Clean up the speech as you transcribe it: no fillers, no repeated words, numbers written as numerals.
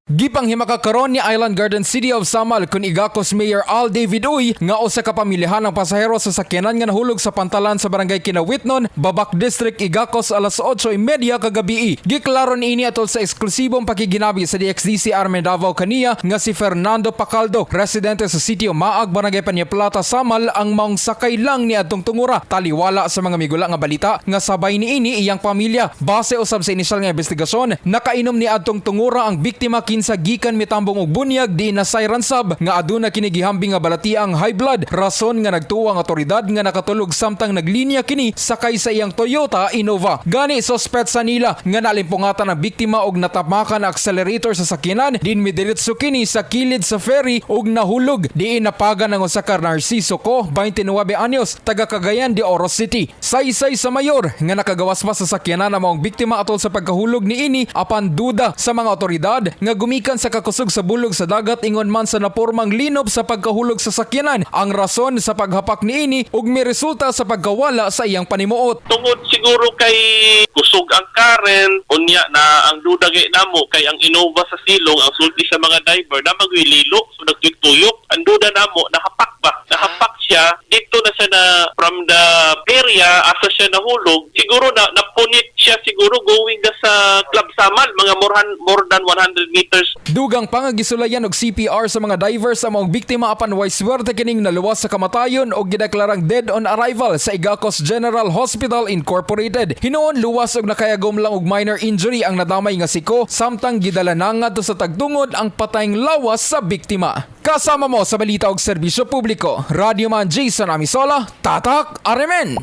Gipanghimaka karon ni Island Garden City of Samal kun Igacos Mayor Al David Uy nga usa ka pamilyahan ng pasahero sa sakyanan nga nahulog sa pantalan sa barangay Kinawitnon, Babak District, Igacos alas 8:30 kagabi. Giklaro niini atol sa eksklusibong pakiginabi sa DXDC Armen Davao kaniya nga si Fernando Pacaldo, residente sa Sitio Maag, Barangay Panyaplata, Samal ang maong sakay lang ni adtong tungura. Taliwala sa mga migula nga balita nga sabay niini iyang pamilya. Base usab sa inisyal nga investigasyon, nakainom ni adtong tungura ang biktima sa gikan mitambong og bunyag di nasay ransab nga aduna kini gihambing nga balatiang high blood, rason nga nagtuwa ang otoridad nga nakatulog samtang naglinya kini sakay sa iyang Toyota Innova. Gani suspect sa nila nga nalimpungatan ang biktima og natamakan ang accelerator sa sakyanan din midiretso kini sa kilid sa ferry og nahulog. Diin napagan ang usa ka Narciso Ko, 29 anyos, taga Cagayan de Oro City. Saysay sa mayor nga nakagawas pa sa sakyanan ang maong biktima atol sa pagkahulog niini apan duda sa mga otoridad nga gumikan sa kakusog sa bulog sa dagat ingon man sa napormang linob sa pagkahulog sa sakyanan ang rason sa paghapak niini ug may resulta sa pagkawala sa iyang panimuot. Tungod siguro kay kusog ang current, unya na ang duda gay namo kay ang Innova sa silong ang sulti sa mga diver na magwililo so nagtuyok. Ang duda namo nakapak ba? Nakapak siya dito na siya na from the area asa siya nahulog. Siguro na napunit siya siguro going na sa Club Samal mga more than 100 meters. Dugang pangagisulayan og CPR sa mga divers sa mga biktima apan way swerte kining naluwas sa kamatayon og gideklarang dead on arrival sa Igacos General Hospital Incorporated. Hinuon luwas og nakayagom lang og minor injury ang nadamay nga siko samtang gidala na ngadto sa tagtungod ang patayng lawas sa biktima. Kasama mo sa balita og serbisyo publiko, Radio Man Jason Amisola, Tatak Aremen.